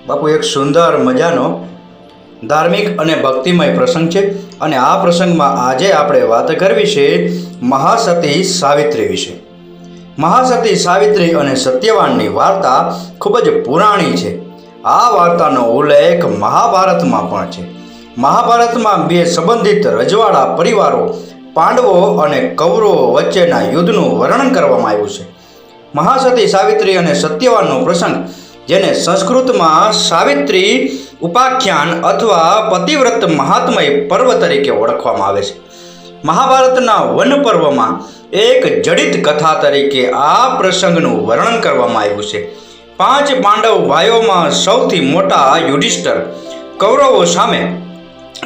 બાપુ એક સુંદર મજાનો ધાર્મિક અને ભક્તિમય પ્રસંગ છે અને આ પ્રસંગમાં આજે આપણે વાત કરવી છે મહાસતી સાવિત્રી વિશે. મહાસતી સાવિત્રી અને સત્યવાનની વાર્તા ખૂબ જ પુરાણી છે. આ વાર્તાનો ઉલ્લેખ મહાભારતમાં પણ છે. મહાભારતમાં બે સંબંધિત રજવાડા પરિવારો પાંડવો અને કૌરવો વચ્ચેના યુદ્ધનું વર્ણન કરવામાં આવ્યું છે. મહાસતી સાવિત્રી અને સત્યવાનનો પ્રસંગ, જેને સંસ્કૃતમાં સાવિત્રી ઉપાખ્યાન અથવા પતિવ્રત મહાત્મય પર્વ તરીકે ઓળખવામાં આવે છે. મહાભારતના વન પર્વમાં એક જડિત કથા તરીકે આ પ્રસંગનું વર્ણન કરવામાં આવ્યું છે. 5 પાંડવ ભાઈઓમાં સૌથી મોટા યુધિષ્ઠિર કૌરવો સામે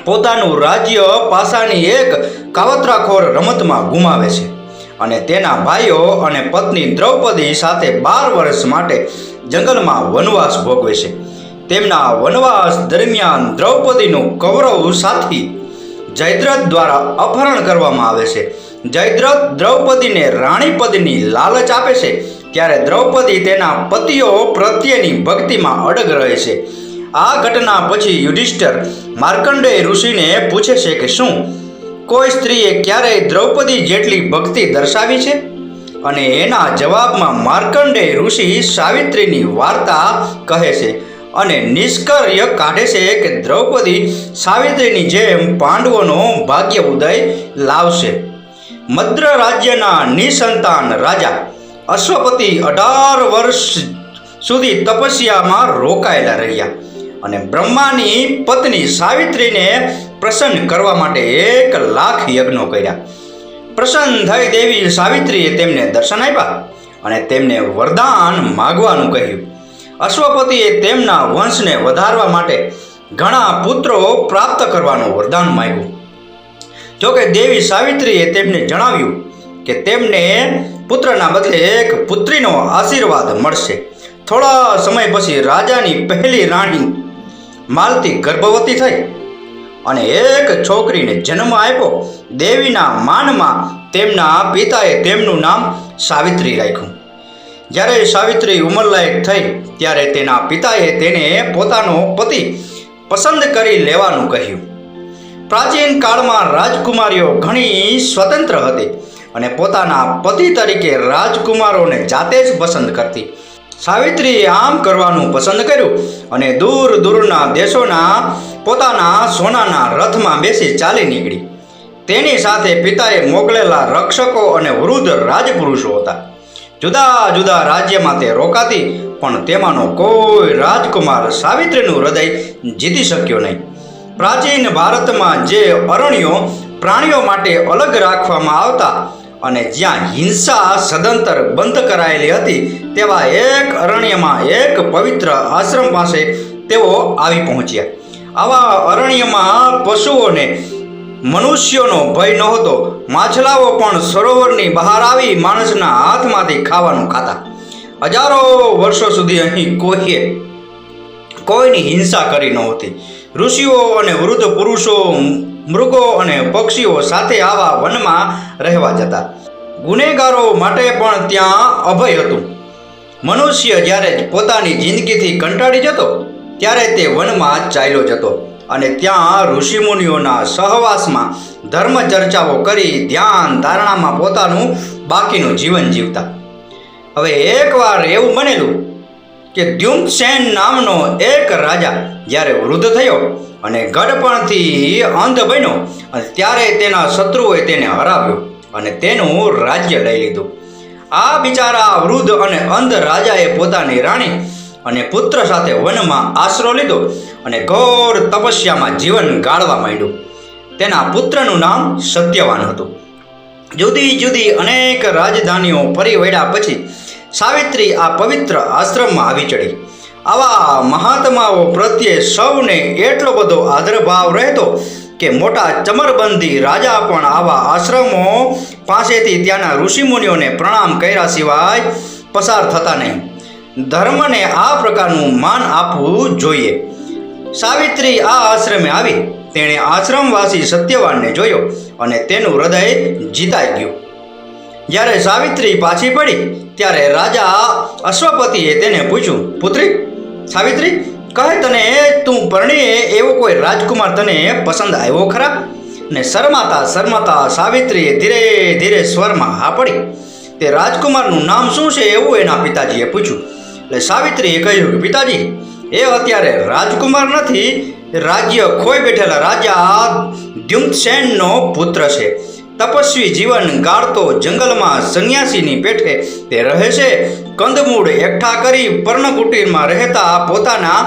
પોતાનું રાજ્ય પાસાની એક કાવતરાખોર રમતમાં ગુમાવે છે અને તેના ભાઈઓ અને પત્ની દ્રૌપદી સાથે 12 વર્ષ માટે જંગલમાં વનવાસ ભોગવે છે. તેમના વનવાસ દરમિયાન દ્રૌપદીનું કૌરવ સાથી જયદ્રથ દ્વારા અપહરણ કરવામાં આવે છે. જયદ્રથ દ્રૌપદીને રાણી પદની લાલચ આપે છે, ત્યારે દ્રૌપદી તેના પતિઓ પ્રત્યેની ભક્તિમાં અડગ રહે છે. આ ઘટના પછી યુધિષ્ઠિર માર્કંડેય ઋષિને પૂછે છે કે શું કોઈ સ્ત્રીએ ક્યારેય દ્રૌપદી જેટલી ભક્તિ દર્શાવી છે? અને એના જવાબમાં માર્કંડેય ઋષિ સાવિત્રીની વાર્તા કહે છે અને નિષ્કર્ષ કાઢે છે કે દ્રૌપદી સાવિત્રીની જેમ પાંડવોનો ભાગ્ય ઉદય લાવશે. મદ્ર રાજ્યના નિસંતાન રાજા અશ્વપતિ 18 વર્ષ સુધી તપસ્યામાં રોકાયેલા રહ્યા અને બ્રહ્માની પત્ની સાવિત્રીને પ્રસન્ન કરવા માટે 1,00,000 યજ્ઞો કર્યા. પ્રસન્ન થઈ દેવી સાવિત્રીએ તેમને દર્શન આપ્યા અને તેમને વરદાન માગવાનું કહ્યું. અશ્વપતિએ તેમના વંશને વધારવા માટે ઘણા પુત્રો પ્રાપ્ત કરવાનું વરદાન માંગ્યું. જોકે દેવી સાવિત્રીએ તેમને જણાવ્યું કે તેમને પુત્રના બદલે એક પુત્રીનો આશીર્વાદ મળશે. થોડા સમય પછી રાજાની પહેલી રાણી માલતી ગર્ભવતી થઈ અને એક છોકરીને જન્મ આપ્યો. દેવીના માનમાં તેમના પિતાએ તેમનું નામ સાવિત્રી રાખ્યું. જ્યારે સાવિત્રી ઉંમરલાયક થઈ ત્યારે તેના પિતાએ તેને પોતાનો પતિ પસંદ કરી લેવાનું કહ્યું. પ્રાચીન કાળમાં રાજકુમારીઓ ઘણી સ્વતંત્ર હતી અને પોતાના પતિ તરીકે રાજકુમારોને જાતે જ પસંદ કરતી. સાવિત્રીએ આમ કરવાનું પસંદ કર્યું અને દૂર દૂરના દેશોના પોતાના સોનાના રથમાં બેસી ચાલી નીકળી. તેની સાથે પિતાએ મોકલેલા રક્ષકો અને વૃદ્ધ રાજપુરુષો હતા. જુદા જુદા રાજ્યમાં તે રોકાતી, પણ તેમાંનો કોઈ રાજકુમાર સાવિત્રીનું હૃદય જીતી શક્યો નહીં. પ્રાચીન ભારતમાં જે અરણ્યો પ્રાણીઓ માટે અલગ રાખવામાં આવતા અને જ્યાં હિંસા સદંતર બંધ કરાયેલી હતી, તેવા એક અરણ્યમાં એક પવિત્ર આશ્રમ પાસે તેઓ આવી પહોંચ્યા. આવા અરણ્યમાં પશુઓને મનુષ્યોનો ભય નહોતો. માછલાઓ પણ સરોવરની બહાર આવી માણસના હાથમાંથી ખાવાનું ખાતા. હજારો વર્ષો સુધી અહીં કોઈની હિંસા કરી નહોતી. ઋષિઓ અને વૃદ્ધ પુરુષો, મૃગો અને પક્ષીઓ સાથે આવા વનમાં રહેવા જતા. ગુનેગારો માટે પણ ત્યાં અભય હતું. મનુષ્ય જ્યારે પોતાની જિંદગીથી કંટાળી જતો ત્યારે તે વનમાં ચાલ્યો જતો અને ત્યાં ઋષિમુનિઓના સહવાસમાં ધર્મ ચર્ચાઓ કરી ધ્યાન ધારણામાં પોતાનું બાકીનું જીવન જીવતા. હવે એકવાર એવું બનેલું કે દ્યુમ્નસેન નામનો એક રાજા જ્યારે વૃદ્ધ થયો અને ગડપણથી અંધ બન્યો, ત્યારે તેના શત્રુઓએ તેને હરાવ્યો અને તેનું રાજ્ય લઈ લીધું. આ બિચારા વૃદ્ધ અને અંધ રાજાએ પોતાની રાણી અને પુત્ર સાથે વનમાં આશરો લીધો અને ઘોર તપસ્યામાં જીવન ગાળવા માંડ્યું. તેના પુત્રનું નામ સત્યવાન હતું. જુદી જુદી અનેક રાજધાનીઓ ફરી વળ્યા પછી સાવિત્રી આ પવિત્ર આશ્રમમાં આવી ચડી. આવા મહાત્માઓ પ્રત્યે સૌને એટલો બધો આદરભાવ રહેતો કે મોટા ચમરબંધી રાજા પણ આવા આશ્રમો પાસેથી ત્યાંના ઋષિમુનિઓને પ્રણામ કર્યા સિવાય પસાર થતા નહીં. ધર્મને આ પ્રકારનું માન આપવું જોઈએ. સાવિત્રી આ આશ્રમે આવી. તેણે આશ્રમવાસી સત્યવાનને જોયો અને તેનું હૃદય જીતાઈ ગયું. જ્યારે સાવિત્રી પાછી પડી ત્યારે રાજા અશ્વપતિએ તેને પૂછ્યું, પુત્રી સાવિત્રી, કહે તને તું પરણીએ એવો કોઈ રાજકુમાર તને પસંદ આવ્યો ખરા? ને શરમાતા શરમાતા સાવિત્રીએ ધીરે ધીરે સ્વરમાં હા પડી. તે રાજકુમારનું નામ શું છે એવું એના પિતાજીએ પૂછ્યું. એટલે સાવિત્રીએ કહ્યું કે પિતાજી, એ અત્યારે રાજકુમાર નથી, રાજ્ય ખોઈ બેઠેલા રાજા દ્યુમ્નસેનનો પુત્ર છે. તપસ્વી જીવન ગાળતો જંગલમાં સંન્યાસીની પેઠે તે રહે છે. કંદમૂળ એકઠા કરી પર્ણકુટીરમાં રહેતા પોતાના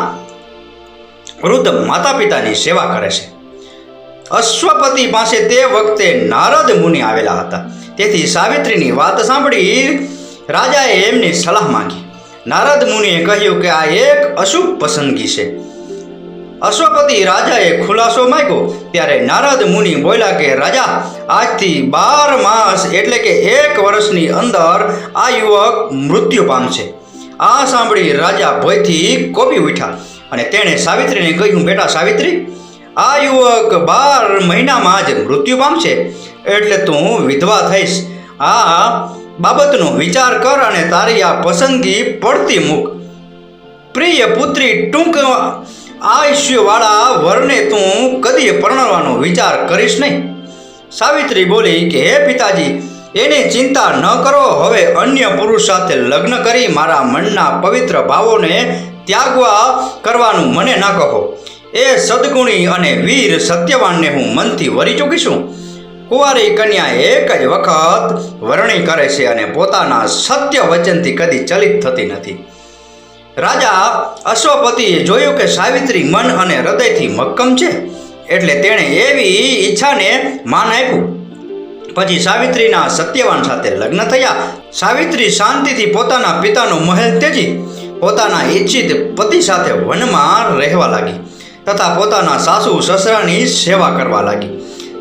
વૃદ્ધ માતા પિતાની સેવા કરે છે. અશ્વપતિ પાસે તે વખતે નારદ મુનિ આવેલા હતા. તેથી સાવિત્રીની વાત સાંભળી રાજાએ એમની સલાહ માંગી. નારદ મુનિએ કહ્યું કે આ એક અશુભ પસંદગી છે. અશ્વપતિ રાજાએ ખુલાસો માંગ્યો ત્યારે નારદ મુનિ બોલ્યા કે રાજા, આજથી 12 માસ એટલે કે 1 વર્ષની અંદર આ યુવક મૃત્યુ પામશે. આ સાંભળી રાજા ભયથી કોપી ઉઠ્યા અને તેણે સાવિત્રીને કહ્યું, બેટા સાવિત્રી, આ યુવક 12 મહિનામાં જ મૃત્યુ પામશે, એટલે તું વિધવા થઈશ. આ બાબતનો વિચાર કર અને તારી આ પસંદગી પડતી મૂક. પ્રિય પુત્રી, ટૂંક આયુષ્યવાળા વરને તું કદી પરણવાનો વિચાર કરીશ નહીં. સાવિત્રી બોલી કે હે પિતાજી, એની ચિંતા ન કરો. હવે અન્ય પુરુષ સાથે લગ્ન કરી મારા મનના પવિત્ર ભાવોને ત્યાગવા કરવાનું મને ના કહો. એ સદગુણી અને વીર સત્યવાનને હું મનથી વરી ચૂકી છું. કુંવારી કન્યા એક જ વખત વરણી કરે છે અને પોતાના સત્ય વચનથી કદી ચલિત થતી નથી. રાજા અશ્વપતિએ જોયું કે સાવિત્રી મન અને હૃદયથી મક્કમ છે, એટલે તેણે એવી ઈચ્છાને માન આપ્યું. પછી સાવિત્રીના સત્યવાન સાથે લગ્ન થયા. સાવિત્રી શાંતિથી પોતાના પિતાનો મહેલ ત્યજી પોતાના ઈચ્છિત પતિ સાથે વનમાં રહેવા લાગી તથા પોતાના સાસુ સસરાની સેવા કરવા લાગી.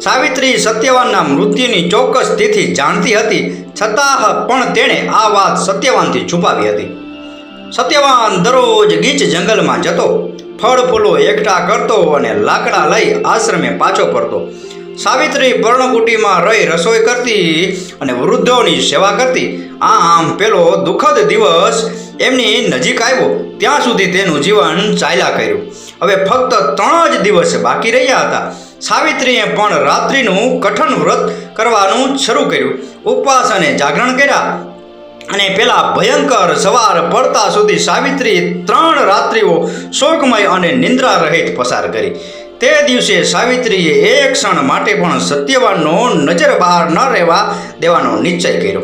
સાવિત્રી સત્યવાનના મૃત્યુની ચોક્કસ તિથિ જાણતી હતી, છતાં પણ તેણે આ વાત સત્યવાનથી છુપાવી હતી. સત્યવાન દરરોજ ગીચ જંગલમાં જતો, ફળ ફૂલો એકઠા કરતો અને લાકડા લઈ આશ્રમે પાછો ફરતો. સાવિત્રી પર્ણકુટીમાં રહી રસોઈ કરતી અને વૃદ્ધોની સેવા કરતી. આમ પેલો દુઃખદ દિવસ એમની નજીક આવ્યો ત્યાં સુધી તેનું જીવન ચાલ્યા કર્યું. હવે ફક્ત 3 જ દિવસ બાકી રહ્યા હતા. સાવિત્રીએ પણ રાત્રિનું કઠણ વ્રત કરવાનું શરૂ કર્યું. ઉપવાસ અને જાગરણ કર્યા અને પેલા ભયંકર સવાર પડતા સુધી સાવિત્રીએ 3 રાત્રિઓ શોકમય અને નિંદ્રા રહિત પસાર કરી. તે દિવસે સાવિત્રીએ એક ક્ષણ માટે પણ સત્યવાનનો નજર બહાર ન રહેવા દેવાનો નિશ્ચય કર્યો.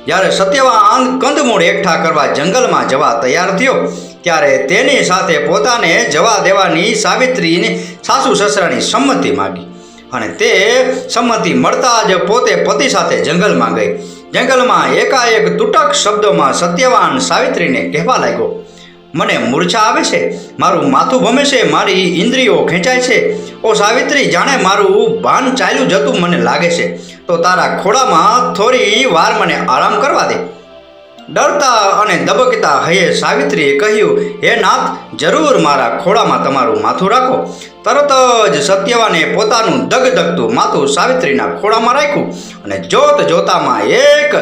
જ્યારે સત્યવાન કંદમૂળ એકઠા કરવા જંગલમાં જવા તૈયાર થયો ત્યારે તેની સાથે પોતાને જવા દેવાની સાવિત્રીને સાસુ સસરાની સંમતિ માગી અને તે સંમતિ મળતા જ પોતે પતિ સાથે જંગલમાં ગઈ. જંગલમાં એકાએક તૂટક શબ્દોમાં સત્યવાન સાવિત્રીને કહેવા લાગ્યો, મને મૂર્છા આવે છે, મારું માથું ભમે છે, મારી ઇન્દ્રિયો ખેંચાય છે. ઓ સાવિત્રી, જાણે મારું ભાન ચાલ્યું જતું મને લાગે છે, તો તારા ખોળામાં થોડી વાર મને આરામ કરવા દે. ડરતા અને દબકતા હૈયે સાવિત્રીએ કહ્યું, હે નાથ, જરૂર મારા ખોળામાં તમારું માથું રાખો. તરત જ સત્યવાને પોતાનું દગદગતું માથું સાવિત્રીના ખોળામાં રાખ્યું અને જોત જોતામાં એક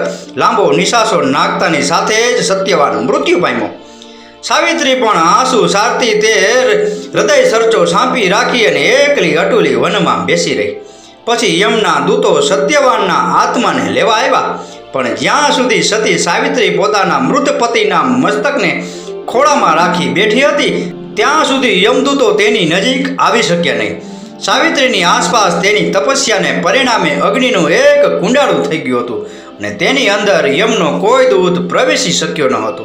લાંબો નિશાસો નાખતાની સાથે જ સત્યવાન મૃત્યુ પામ્યો. સાવિત્રી પણ આંસુ સારતી તે હૃદય સરચો સાંપી રાખી અને એકલી અટુલી વનમાં બેસી રહી. પછી યમના દૂતો સત્યવાનના આત્માને લેવા આવ્યા, પણ જ્યાં સુધી સતી સાવિત્રી પોતાના મૃત પતિના મસ્તકને ખોળામાં રાખી બેઠી હતી ત્યાં સુધી યમદૂતો તેની નજીક આવી શક્યા નહીં. સાવિત્રીની આસપાસ તેની તપસ્યાને પરિણામે અગ્નિનું એક કુંડાળું થઈ ગયું હતું અને તેની અંદર યમનો કોઈ દૂત પ્રવેશી શક્યો ન હતો.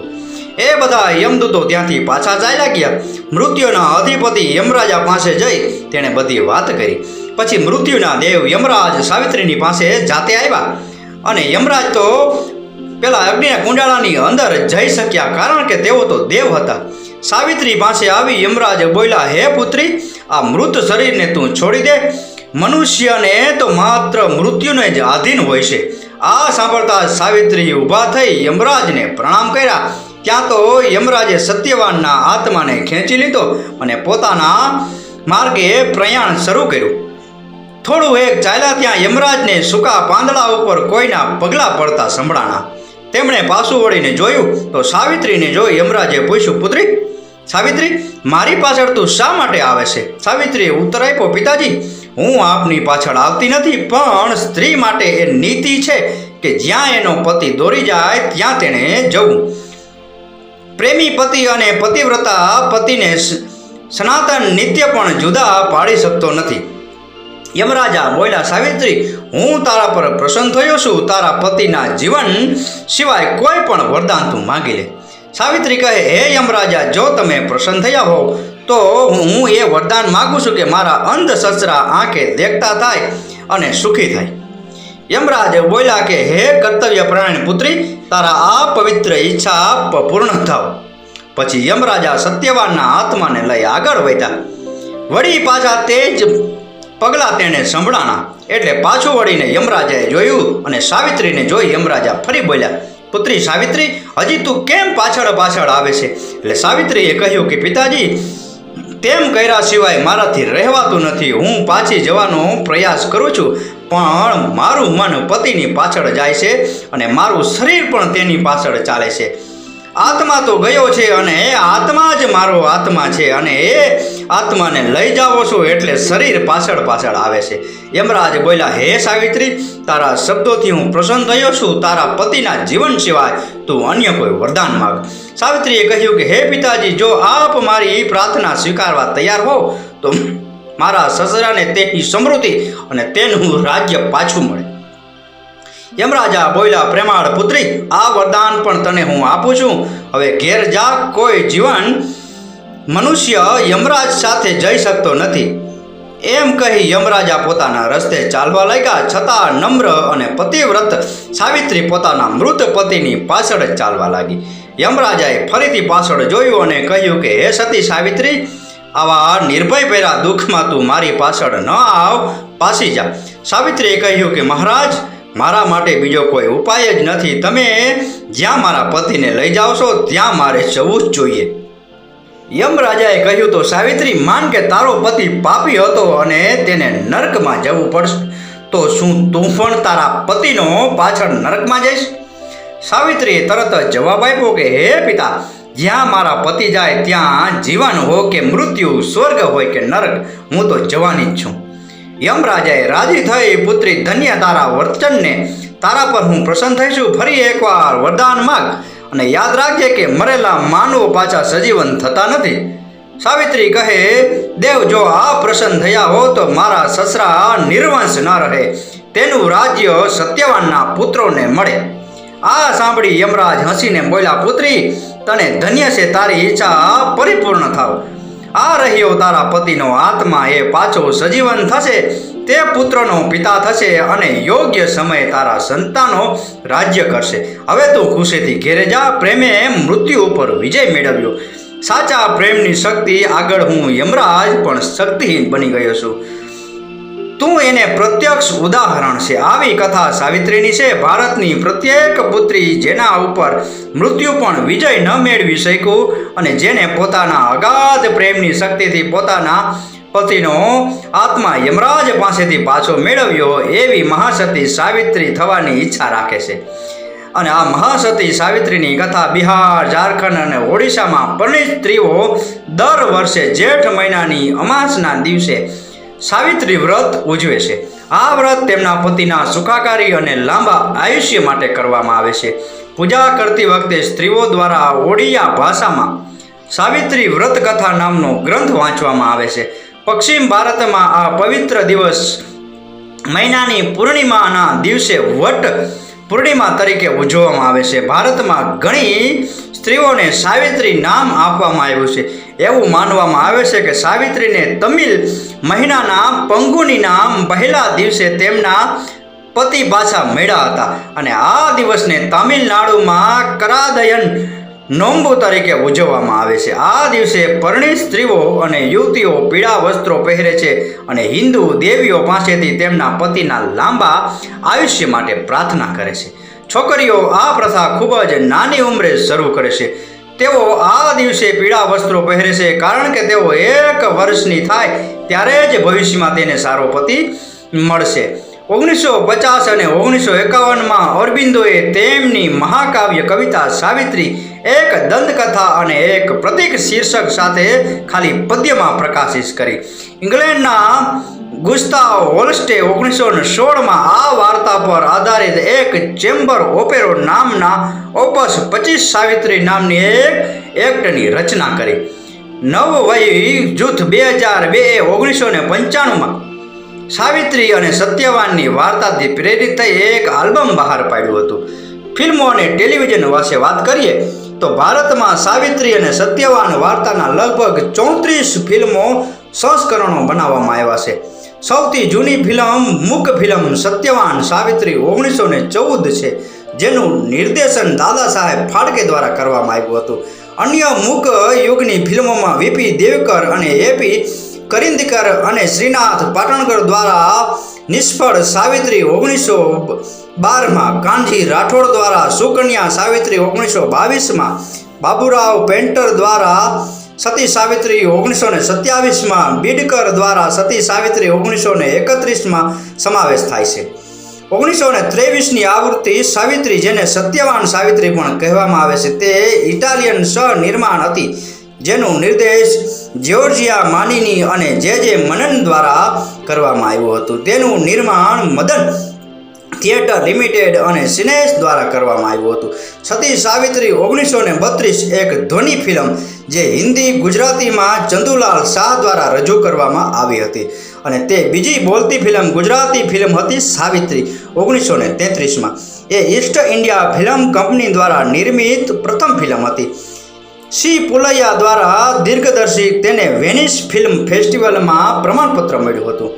એ બધા યમદૂતો ત્યાંથી પાછા ચાલ્યા ગયા. મૃત્યુના અધિપતિ યમરાજા પાસે જઈ તેણે બધી વાત કરી. પછી મૃત્યુના દેવ યમરાજ સાવિત્રીની પાસે જાતે આવ્યા અને યમરાજ તો પેલા અગ્નિના કુંડાળાની અંદર જઈ શક્યા, કારણ કે તેઓ તો દેવ હતા. સાવિત્રી પાસે આવી યમરાજ બોલ્યા, હે પુત્રી, આ મૃત શરીરને તું છોડી દે. મનુષ્યને તો માત્ર મૃત્યુને જ આધીન હોય છે. આ સાંભળતા સાવિત્રી ઊભા થઈ યમરાજને પ્રણામ કર્યા. ત્યાં તો યમરાજે સત્યવાનના આત્માને ખેંચી લીધો અને પોતાના માર્ગે પ્રયાણ શરૂ કર્યું. થોડું એક ચાલ્યા ત્યાં યમરાજને સૂકા પાંદડા ઉપર કોઈના પગલાં પડતા સંભળાણા. તેમણે પાછું વળીને જોયું તો સાવિત્રીને જોઈ યમરાજે પૂછ્યું, પુત્રી, સાવિત્રી, મારી પાછળ તું શા માટે આવે છે? સાવિત્રીએ ઉત્તર આપ્યો, પિતાજી, હું આપની પાછળ આવતી નથી, પણ સ્ત્રી માટે એ નીતિ છે કે જ્યાં એનો પતિ દોરી જાય ત્યાં તેણે જવું. પ્રેમી પતિ અને પતિવ્રતા પતિને સનાતન નિત્ય પણ જુદા પાડી શકતો નથી. યમરાજા બોલ્યા, સાવિત્રી, હું તારા પર પ્રસન્ન થયો છું. તારા પતિના જીવન સિવાય કોઈ પણ વરદાન તું માંગી લે. સાવિત્રી કહે, હે યમરાજા, જો તમે પ્રસન્ન થયા હો તો હું એ વરદાન માગું છું કે મારા અંધ સસરા આંખે દેખતા થાય અને સુખી થાય. યમરાજ બોલ્યા કે હે કર્તવ્ય પરાયણ પુત્રી, તારા આ પવિત્ર ઈચ્છા પૂર્ણ થાવ. પછી યમરાજા સત્યવાનના આત્માને લઈ આગળ વધ્યા. વળી પાછા તે જ પગલાં તેણે સંભળાણા. એટલે પાછું વળીને યમરાજાએ જોયું અને સાવિત્રીને જોઈ યમરાજા ફરી બોલ્યા, પુત્રી સાવિત્રી, હજી તું કેમ પાછળ પાછળ આવે છે? એટલે સાવિત્રીએ કહ્યું કે પિતાજી, તેમ કર્યા સિવાય મારાથી રહેવાતું નથી. હું પાછી જવાનો પ્રયાસ કરું છું, પણ મારું મન પતિની પાછળ જાય છે અને મારું શરીર પણ તેની પાછળ ચાલે છે. આત્મા તો ગયો છે અને એ આત્મા જ મારો આત્મા છે, અને એ આત્માને લઈ જાઓ છો એટલે શરીર પાછળ પાછળ આવે છે. યમરાજ બોલ્યા, હે સાવિત્રી, તારા શબ્દોથી હું પ્રસન્ન થયો છું. તારા પતિના જીવન સિવાય તું અન્ય કોઈ વરદાન માગ. સાવિત્રીએ કહ્યું કે હે પિતાજી, જો આપ મારી પ્રાર્થના સ્વીકારવા તૈયાર હો તો મારા સસરાને તેની સમૃદ્ધિ અને તેનું રાજ્ય પાછું મળે. યમરાજા બોલ્યા, પ્રેમાળ પુત્રી, આ વરદાન પણ તને હું આપું છું. હવે ઘેર જા. કોઈ જીવન મનુષ્ય યમરાજ સાથે જઈ શકતો નથી. એમ કહી યમરાજા પોતાના રસ્તે ચાલવા લાગ્યા. છતાં નમ્ર અને પતિવ્રત સાવિત્રી પોતાના મૃત પતિની પાછળ જ ચાલવા લાગી. યમરાજાએ ફરીથી પાછળ જોયું અને કહ્યું કે હે સતી સાવિત્રી, આવા નિર્ભય ભર્યા દુઃખમાં તું મારી પાછળ ન આવ, પાછી જા. સાવિત્રીએ કહ્યું કે મહારાજ, મારા માટે બીજો કોઈ ઉપાય જ નથી. તમે જ્યાં મારા પતિને લઈ જાઓ છો ત્યાં મારે જવું જ જોઈએ. યમરાજાએ કહ્યું, તો સાવિત્રી, માન કે તારો પતિ પાપી હતો અને તેને નરકમાં જવું પડશે, તો શું તું પણ તારા પતિનો પાછળ નરકમાં જઈશ? સાવિત્રીએ તરત જ જવાબ આપ્યો કે હે પિતા, જ્યાં મારા પતિ જાય ત્યાં જીવન હો કે મૃત્યુ, સ્વર્ગ હોય કે નરક, હું તો જવાની જ છું. યમરાજાએ રાજી થઈ, પુત્રી, ધન્ય તારા વચનને. તારા પર હું પ્રસન્ન થઈશું. ફરી એકવાર વરદાન માગ અને યાદ રાખજે કે મરેલા માનવો પાછા સજીવન થતા નથી. સાવિત્રી કહે, દેવ, જો આ પ્રસન્ન થયા હો તો મારા સસરા નિર્વંશ ન રહે, તેનું રાજ્ય સત્યવાનના પુત્રોને મળે. આ સાંભળી યમરાજ હસીને બોલ્યા, પુત્રી, તને ધન્ય છે. તારી ઈચ્છા પરિપૂર્ણ થાવ. આ રહ્યો તારા પતિનો આત્મા, એ પાછો સજીવન થશે, તે પુત્રનો પિતા થશે અને યોગ્ય સમયે તારા સંતાનો રાજ્ય કરશે. હવે તું ખુશીથી ઘેરે જા. પ્રેમે મૃત્યુ ઉપર વિજય મેળવ્યો. સાચા પ્રેમની શક્તિ આગળ હું યમરાજ પણ શક્તિહીન બની ગયો છું. તું એને પ્રત્યક્ષ ઉદાહરણ છે. આવી કથા સાવિત્રીની છે. ભારતની પ્રત્યેક પુત્રી જેના ઉપર મૃત્યુ પણ વિજય ન મેળવી શક્યું અને જેને પોતાના અગાધ પ્રેમની શક્તિથી પોતાના પતિનો આત્મા યમરાજ પાસેથી પાછો મેળવ્યો, એવી મહાસતી સાવિત્રી થવાની ઈચ્છા રાખે છે. અને આ મહાસતી સાવિત્રીની કથા બિહાર, ઝારખંડ અને ઓડિશામાં પરિણીત સ્ત્રીઓ દર વર્ષે જેઠ મહિનાની અમાસના દિવસે સાવિત્રી વ્રત ઉજવે છે. આ વ્રત તેમના પતિના સુખાકારી અને લાંબા આયુષ્ય માટે કરવામાં આવે છે. પૂજા કરતી વખતે સ્ત્રીઓ દ્વારા ઓડિયા ભાષામાં સાવિત્રી વ્રત કથા નામનો ગ્રંથ વાંચવામાં આવે છે. પશ્ચિમ ભારતમાં આ પવિત્ર દિવસ મહિનાની પૂર્ણિમાના દિવસે વટ પૂર્ણિમા તરીકે ઉજવવામાં આવે છે. ભારતમાં ઘણી સ્ત્રીઓને સાવિત્રી નામ આપવામાં આવ્યું છે. એવું માનવામાં આવે છે કે સાવિત્રીને તમિલ મહિનાના પંગુની નામ પહેલા દિવસે તેમના પતિ પાછા મળ્યા હતા અને આ દિવસને તામિલનાડુમાં કરાદયન નોંબુ તરીકે ઉજવવામાં આવે છે. આ દિવસે પરિણીત સ્ત્રીઓ અને યુવતીઓ પીળા વસ્ત્રો પહેરે છે અને હિન્દુ દેવીઓ પાસેથી તેમના પતિના લાંબા આયુષ્ય માટે પ્રાર્થના કરે છે. છોકરીઓ આ પ્રથા ખૂબ જ નાની ઉંમરે શરૂ કરે છે. તેઓ આ દિવસે પીળા વસ્ત્રો પહેરે છે કારણ કે તેઓ 1 વર્ષની થાય ત્યારે જ ભવિષ્યમાં તેને સારો પતિ મળશે. 1950 અને 1951માં અરબિંદોએ તેમની મહાકાવ્ય કવિતા સાવિત્રી એક દંતકથા અને એક પ્રતીક શીર્ષક સાથે ખાલી પદ્યમાં પ્રકાશિત કરી. ઇંગ્લેન્ડના ગુસ્તાવ હોલ્સ્ટે 1916માં આ વાર્તા પર આધારિત એક ચેમ્બર ઓપેરો નામના ઓપસ 25 સાવિત્રી નામની એક એક્ટની રચના કરી. નવવયી જૂથ 2002 એ 1995માં સાવિત્રી અને સત્યવાનની વાર્તાથી પ્રેરિત થઈ એક આલ્બમ બહાર પાડ્યું હતું. ફિલ્મો અને ટેલિવિઝન વિશે વાત કરીએ તો ભારતમાં સાવિત્રી અને સત્યવાન વાર્તાના લગભગ 34 ફિલ્મો સંસ્કરણો બનાવવામાં આવ્યા છે. સૌથી જૂની ફિલ્મ મૂક ફિલ્મ સત્યવાન સાવિત્રી 1914 છે, જેનું નિર્દેશન દાદા સાહેબ ફાળકે દ્વારા કરવામાં આવ્યું હતું. અન્ય મૂક યુગની ફિલ્મોમાં વીપી દેવકર અને એપી કરિંદકર અને શ્રીનાથ પાટણકર દ્વારા નિષ્ફળ સાવિત્રી 1912માં, કાનજી રાઠોડ દ્વારા સુકન્યા સાવિત્રી 1922માં, બાબુરાવ પેન્ટર દ્વારા સતી સાવિત્રી 1927માં, બીડકર દ્વારા સતી સાવિત્રી 1931માં સમાવેશ થાય છે. 1923ની આવૃત્તિ સાવિત્રી, જેને સત્યવાન સાવિત્રી પણ કહેવામાં આવે છે, તે ઇટાલિયન સહ-નિર્માણ હતી, જેનું નિર્દેશ જ્યોર્જિયા માનીની અને જે મનન દ્વારા કરવામાં આવ્યું હતું. તેનું નિર્માણ મદન થિયેટર લિમિટેડ અને સિનેસ દ્વારા કરવામાં આવ્યું હતું. સતી સાવિત્રી 1932 એક ધ્વનિ ફિલ્મ જે હિન્દી ગુજરાતીમાં ચંદુલાલ શાહ દ્વારા રજૂ કરવામાં આવી હતી અને તે બીજી બોલતી ફિલ્મ ગુજરાતી ફિલ્મ હતી. સાવિત્રી 1933માં એ ઈસ્ટ ઇન્ડિયા ફિલ્મ કંપની દ્વારા નિર્મિત પ્રથમ ફિલ્મ હતી. સી પુલૈયા દ્વારા દિગ્દર્શિત તેને વેનિસ ફિલ્મ ફેસ્ટિવલમાં પ્રમાણપત્ર મળ્યું હતું.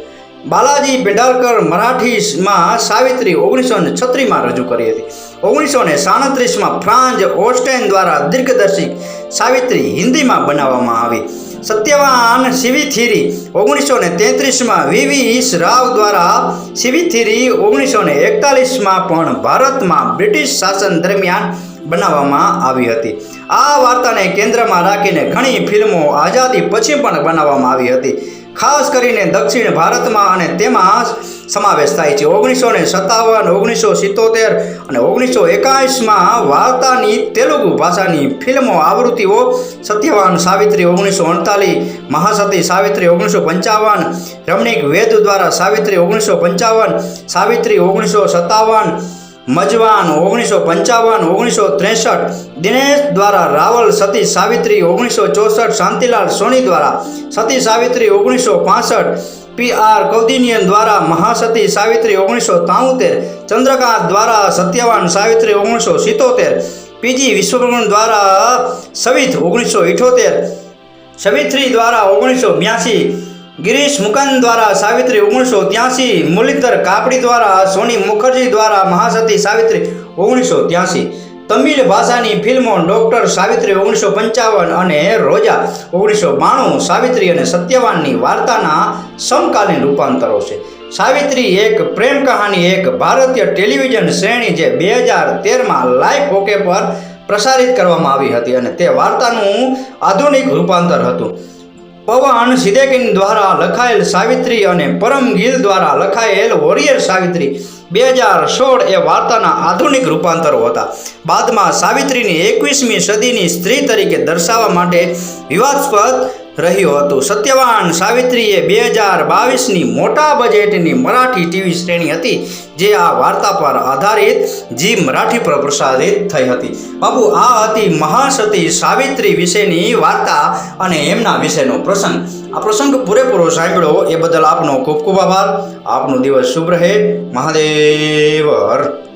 બાલાજી પેંડારકર મરાઠીમાં સાવિત્રી 1936માં રજૂ કરી હતી. 1937માં ફ્રાન્ઝ ઓસ્ટેન દ્વારા દિગ્દર્શિત સાવિત્રી હિન્દીમાં બનાવવામાં આવી. સત્યવાન શિવિથિરી 1933માં વી.વી. રાવ દ્વારા શિવિથિરી 1941માં પણ ભારતમાં બ્રિટિશ શાસન દરમિયાન બનાવવામાં આવી હતી. આ વાર્તાને કેન્દ્રમાં રાખીને ઘણી ફિલ્મો આઝાદી પછી પણ બનાવવામાં આવી હતી, ખાસ કરીને દક્ષિણ ભારતમાં, અને તેમાં સમાવેશ થાય છે. 1957, 1977 અને 1981માં વાર્તાની તેલુગુ ભાષાની ફિલ્મો આવૃત્તિઓ સત્યવાન સાવિત્રી 1948, મહાસતી સાવિત્રી 1955, રમણીક વેદ દ્વારા સાવિત્રી 1955, સાવિત્રી 1957, મજવાન 1955, 1963, દિનેશ દ્વારા રાવલ સતી સાવિત્રી 1964, શાંતિલાલ સોની દ્વારા સતી સાવિત્રી 1965, પી.આર. કૌંડિન્યન દ્વારા મહાસતી સાવિત્રી 1973, ચંદ્રકાંત દ્વારા સત્યવાન સાવિત્રી 1977, પી.જી. વિશ્વકર્મણ દ્વારા સવિત 1978, સવિત્રી દ્વારા 1982, ગિરીશ મુકંદ દ્વારા સાવિત્રી 1983, મુરલીધર કાપડી દ્વારા સોની મુખર્જી દ્વારા મહાસતી સાવિત્રી 1983. તમિલ ભાષાની ફિલ્મો ડૉક્ટર સાવિત્રી 1955 અને રોજા 1992 સાવિત્રી અને સત્યવાનની વાર્તાના સમકાલીન રૂપાંતરો છે. સાવિત્રી એક પ્રેમ કહાની એક ભારતીય ટેલિવિઝન શ્રેણી જે 2013માં લાઈવ ઓકે પર પ્રસારિત કરવામાં આવી હતી અને તે વાર્તાનું આધુનિક રૂપાંતર હતું. પવન સિદેકિન દ્વારા લખાયેલ સાવિત્રી અને પરમ ગિલ દ્વારા લખાયેલ વોરિયર સાવિત્રી 2016 એ વાર્તાના આધુનિક રૂપાંતરો હતા. બાદમાં સાવિત્રીની 21મી સદીની સ્ત્રી તરીકે દર્શાવવા માટે વિવાદાસ્પદ રહ્યું હતું. સત્યવાન સાવિત્રી એ 2022ની મોટા બજેટની મરાઠી ટીવી શ્રેણી હતી જે આ વાર્તા પર આધારિત જી મરાઠી પર પ્રસારિત થઈ હતી. બાબુ, આ હતી મહાસતી સાવિત્રી વિશેની વાર્તા અને એમના વિશેનો પ્રસંગ. આ પ્રસંગ પૂરેપૂરો સાંભળ્યો એ બદલ આપનો ખૂબ ખૂબ આભાર. આપનો દિવસ શુભ રહે. મહાદેવ હર.